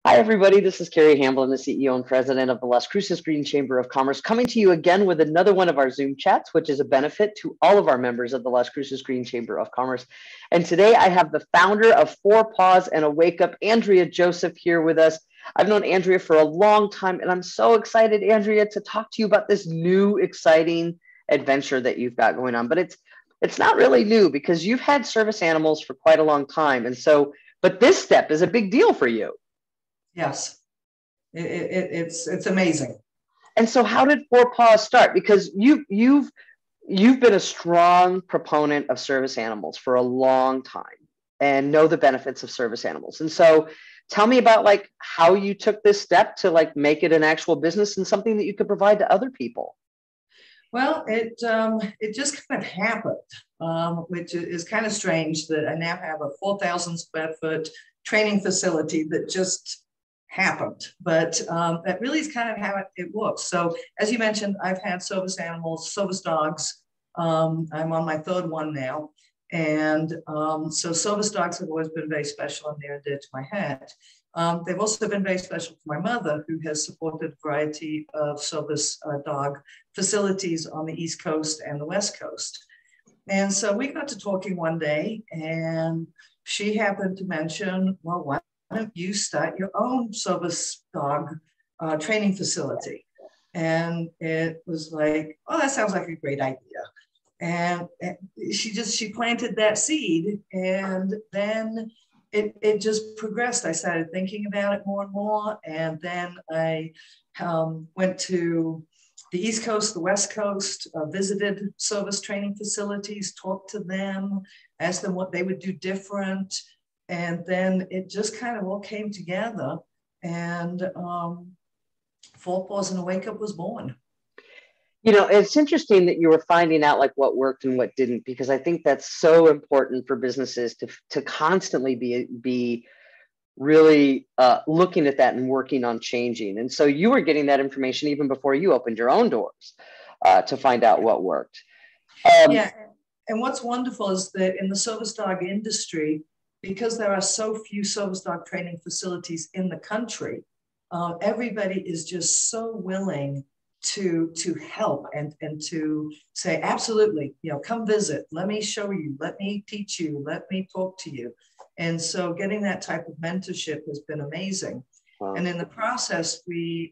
Hi, everybody. This is Carrie Hamblin, the CEO and president of the Las Cruces Green Chamber of Commerce, coming to you again with another one of our Zoom chats, which is a benefit to all of our members of the Las Cruces Green Chamber of Commerce. And today I have the founder of Four Paws and a Wake Up, Andrea Joseph, here with us. I've known Andrea for a long time, and I'm so excited, Andrea, to talk to you about this new, exciting adventure that you've got going on. But it's not really new because you've had service animals for quite a long time. And so, but this step is a big deal for you. Yes, it's amazing. And so, how did Four Paws start? Because you've been a strong proponent of service animals for a long time and know the benefits of service animals. And so, tell me about like how you took this step to like make it an actual business and something that you could provide to other people. Well, it just kind of happened, which is kind of strange that I now have a 4,000 square foot training facility that just happened, but that really is kind of how it works. So as you mentioned, I've had service animals, service dogs. I'm on my third one now. And so service dogs have always been very special and near and dear to my heart. They've also been very special to my mother, who has supported a variety of service dog facilities on the East Coast and the West Coast. And so we got to talking one day, and she happened to mention, well, why don't you start your own service dog training facility? And it was like, oh, that sounds like a great idea. And she planted that seed, and then it just progressed. I started thinking about it more and more, and then I went to the East Coast, the West Coast, visited service training facilities, talked to them, asked them what they would do different. And then it just kind of all came together, and Four Paws and a Wake Up was born. You know, it's interesting that you were finding out like what worked and what didn't, because I think that's so important for businesses to constantly be really looking at that and working on changing. And so you were getting that information even before you opened your own doors to find out what worked. Yeah, and what's wonderful is that in the service dog industry, because there are so few service dog training facilities in the country, everybody is just so willing to help and to say, absolutely, you know, come visit, let me show you, let me teach you, let me talk to you. And so getting that type of mentorship has been amazing. Wow. And in the process, we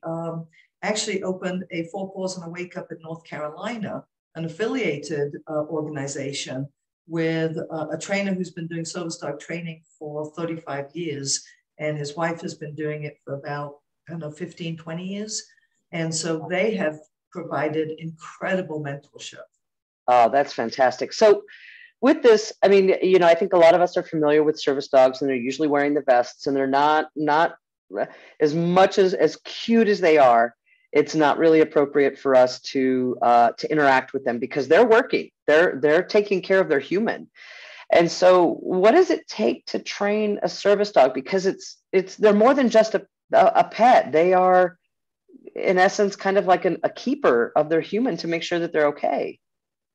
actually opened a Four Paws and a Wake Up in North Carolina, an affiliated organization with a trainer who's been doing service dog training for 35 years. And his wife has been doing it for about, I don't know, 15, 20 years. And so they have provided incredible mentorship. Oh, that's fantastic. So with this, I mean, you know, I think a lot of us are familiar with service dogs, and they're usually wearing the vests, and they're not as much as cute as they are. It's not really appropriate for us to interact with them because they're working. They're taking care of their human. And so, what does it take to train a service dog? Because they're more than just a pet. They are, in essence, kind of like a keeper of their human to make sure that they're okay.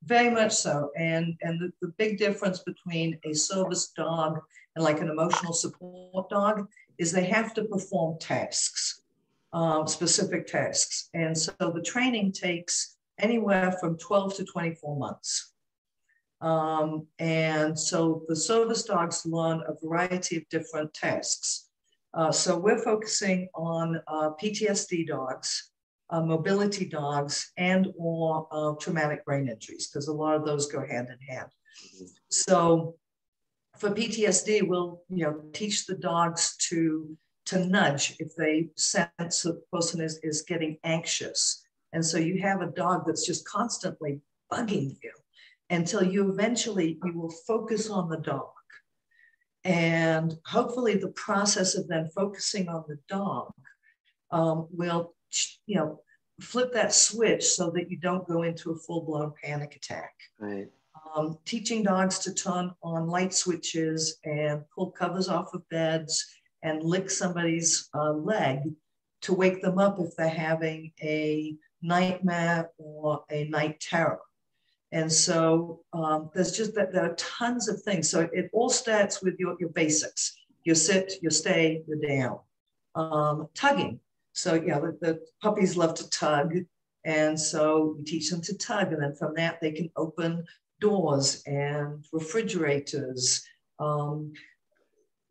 Very much so. And the big difference between a service dog and like an emotional support dog is they have to perform tasks, specific tasks. And so the training takes anywhere from 12 to 24 months. And so the service dogs learn a variety of different tasks. So we're focusing on PTSD dogs, mobility dogs, and or traumatic brain injuries, because a lot of those go hand in hand. So for PTSD, we'll teach the dogs to nudge if they sense a person is getting anxious. And so you have a dog that's just constantly bugging you until you will focus on the dog. And hopefully the process of then focusing on the dog will, flip that switch so that you don't go into a full-blown panic attack. Right. Teaching dogs to turn on light switches and pull covers off of beds and lick somebody's leg to wake them up if they're having a nightmare or a night terror. And so there's just that there are tons of things. So it all starts with your basics, your sit, your stay, your down. tugging. So, the puppies love to tug. And so we teach them to tug. And then from that, they can open doors and refrigerators,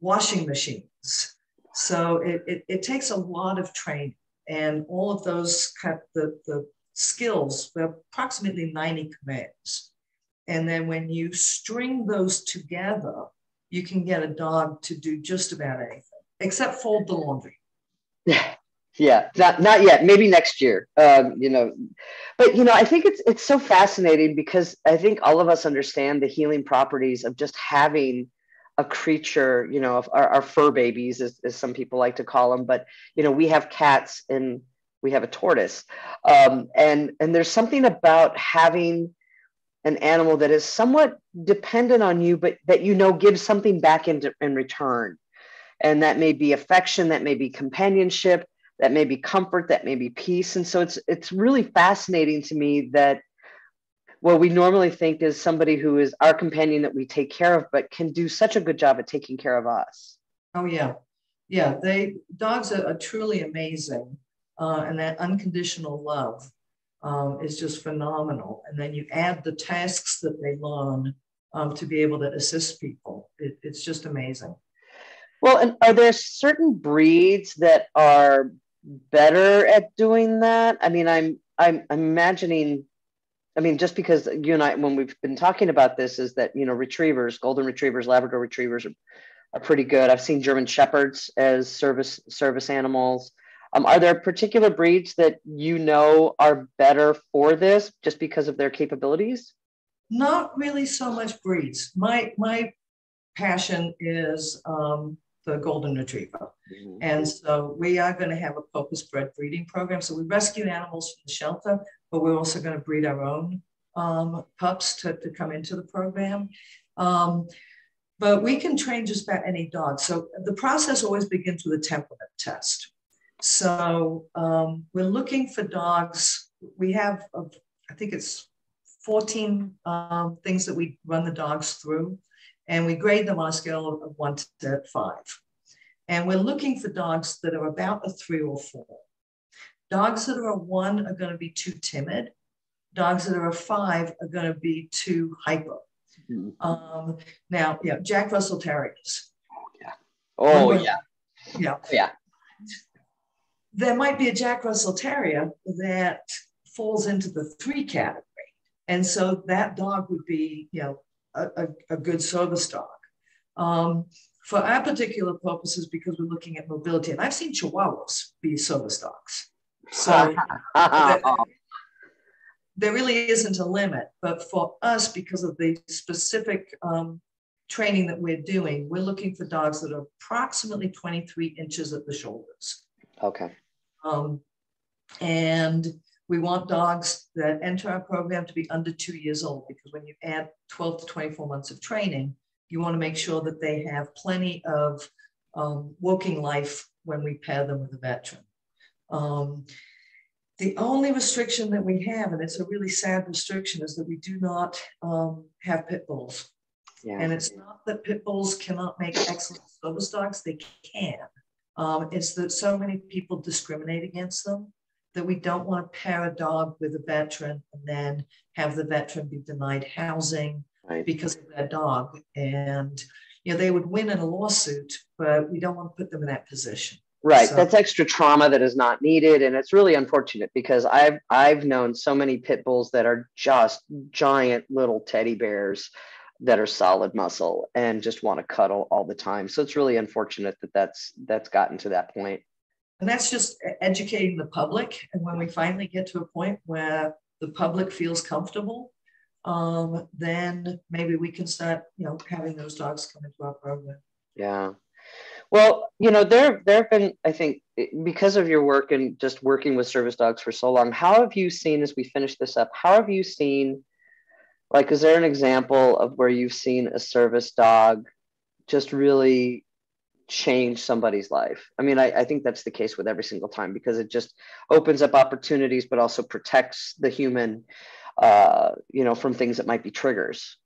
washing machines. So it takes a lot of training, and all of those the skills, there are approximately 90 commands. And then when you string those together, you can get a dog to do just about anything except fold the laundry. Yeah, not yet. Maybe next year. But I think it's so fascinating because I think all of us understand the healing properties of just having a creature. Of our fur babies, as some people like to call them. But we have cats and we have a tortoise, and there's something about having an animal that is somewhat dependent on you, but that gives something back in return. And that may be affection, that may be companionship, that may be comfort, that may be peace. And so it's really fascinating to me that what we normally think is somebody who is our companion that we take care of, but can do such a good job at taking care of us. Oh yeah. Yeah, dogs are truly amazing. And that unconditional love is just phenomenal. And then you add the tasks that they learn to be able to assist people. It's just amazing. Well, and are there certain breeds that are better at doing that? I mean, I'm imagining. I mean, just because you and I, when we've been talking about this, is that retrievers, golden retrievers, Labrador retrievers are pretty good. I've seen German shepherds as service animals. Are there particular breeds that are better for this just because of their capabilities? Not really so much breeds. My passion is the golden retriever. Mm-hmm. And so we are going to have a purpose-bred breeding program. So we rescue animals from the shelter, but we're also going to breed our own pups to come into the program. But we can train just about any dog. So the process always begins with a temperament test. So we're looking for dogs. We have, I think it's 14 things that we run the dogs through, and we grade them on a scale of 1 to 5. And we're looking for dogs that are about a 3 or 4. Dogs that are a 1 are going to be too timid. Dogs that are a 5 are going to be too hyper. Mm-hmm. Now, Jack Russell Terriers. Yeah. There might be a Jack Russell Terrier that falls into the 3 category. And so that dog would be, a good service dog. For our particular purposes, because we're looking at mobility, and I've seen Chihuahuas be service dogs. So there really isn't a limit. But for us, because of the specific training that we're doing, we're looking for dogs that are approximately 23 inches at the shoulders. Okay. And we want dogs that enter our program to be under 2 years old, because when you add 12 to 24 months of training, you want to make sure that they have plenty of working life when we pair them with a veteran. The only restriction that we have, and it's a really sad restriction, is that we do not have pit bulls. Yeah. And it's not that pit bulls cannot make excellent service dogs, they can. It's that so many people discriminate against them that we don't want to pair a dog with a veteran and then have the veteran be denied housing because of their dog. And, they would win in a lawsuit, but we don't want to put them in that position. Right. So, that's extra trauma that is not needed. And it's really unfortunate because I've known so many pit bulls that are just giant little teddy bears that are solid muscle and just want to cuddle all the time. So it's really unfortunate that that's gotten to that point. And that's just educating the public. And when we finally get to a point where the public feels comfortable, then maybe we can start, having those dogs come into our program. Yeah. Well, there have been, I think, because of your work and just working with service dogs for so long, how have you seen, as we finish this up, is there an example of where you've seen a service dog just really change somebody's life? I mean, I think that's the case with every single time, because it just opens up opportunities, but also protects the human, from things that might be triggers.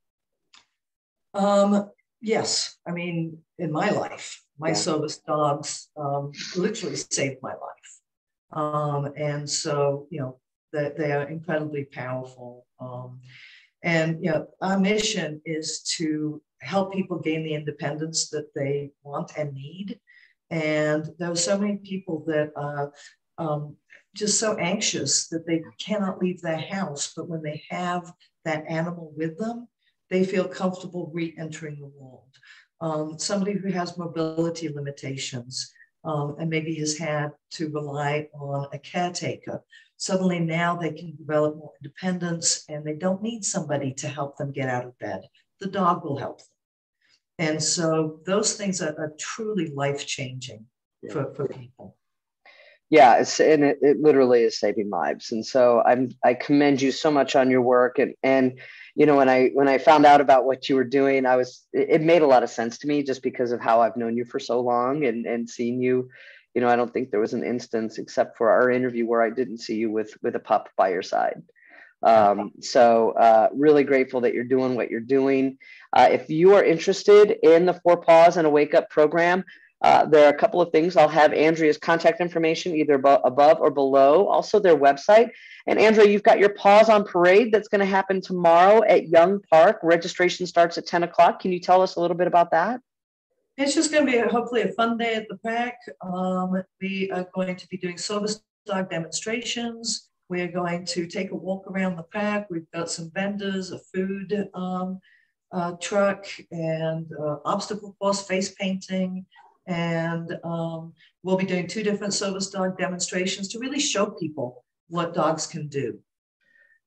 Yes, I mean, in my life, my Yeah. service dogs literally saved my life. And so, that they are incredibly powerful. And our mission is to help people gain the independence that they want and need. And there are so many people that are just so anxious that they cannot leave their house, but when they have that animal with them, they feel comfortable re-entering the world. Somebody who has mobility limitations and maybe has had to rely on a caretaker, suddenly now they can develop more independence and they don't need somebody to help them get out of bed. The dog will help them. And so those things are truly life-changing for people. Yeah, it literally is saving lives. And so I commend you so much on your work. And when I found out about what you were doing, it made a lot of sense to me just because of how I've known you for so long and seen you. I don't think there was an instance except for our interview where I didn't see you with a pup by your side. So really grateful that you're doing what you're doing. If you are interested in the 4 Paws and a Wake Up program, there are a couple of things. I'll have Andrea's contact information either above or below, also their website. And Andrea, you've got your Paws on Parade that's going to happen tomorrow at Young Park. Registration starts at 10 o'clock. Can you tell us a little bit about that? It's just going to be hopefully a fun day at the park. We are going to be doing service dog demonstrations. We are going to take a walk around the park. We've got some vendors, a food truck, and obstacle course, face painting. And we'll be doing 2 different service dog demonstrations to really show people what dogs can do.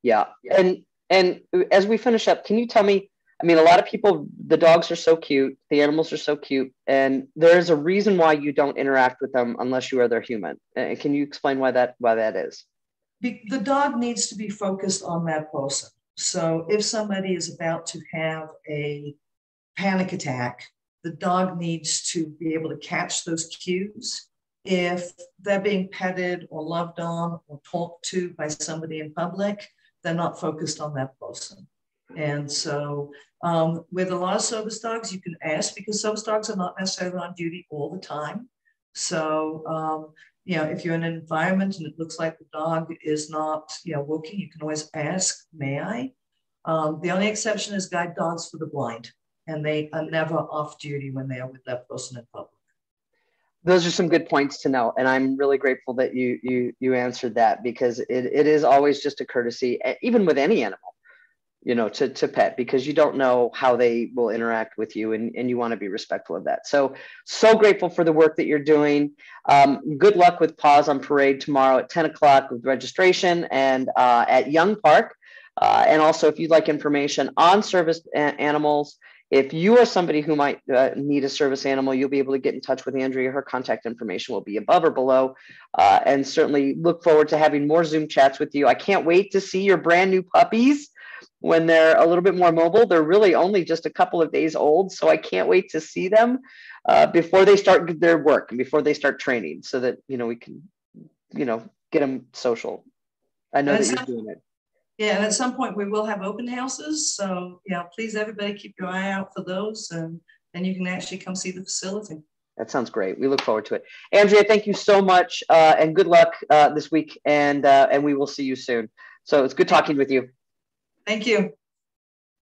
Yeah. And as we finish up, can you tell me, I mean, a lot of people, the dogs are so cute, the animals are so cute, and there's a reason why you don't interact with them unless you are their human. Can you explain why that is? The dog needs to be focused on that person. So if somebody is about to have a panic attack, the dog needs to be able to catch those cues. If they're being petted or loved on or talked to by somebody in public, they're not focused on that person. And so with a lot of service dogs, you can ask because service dogs are not necessarily on duty all the time. So, if you're in an environment and it looks like the dog is not, working, you can always ask, may I? The only exception is guide dogs for the blind, and they are never off duty when they are with that person in public. Those are some good points to know. And I'm really grateful that you answered that because it is always just a courtesy, even with any animal, to pet, because you don't know how they will interact with you and you want to be respectful of that. So grateful for the work that you're doing. Good luck with Paws on Parade tomorrow at 10 o'clock with registration and at Young Park. And also if you'd like information on service animals, if you are somebody who might need a service animal, you'll be able to get in touch with Andrea. Her contact information will be above or below. And certainly look forward to having more Zoom chats with you. I can't wait to see your brand new puppies when they're a little bit more mobile. They're really only just a couple of days old. So I can't wait to see them before they start their work and before they start training so that, we can, get them social. I know that you're doing it. Yeah, and at some point we will have open houses. So please everybody keep your eye out for those and then you can actually come see the facility. That sounds great. We look forward to it. Andrea, thank you so much and good luck this week and we will see you soon. So it's good talking with you. Thank you.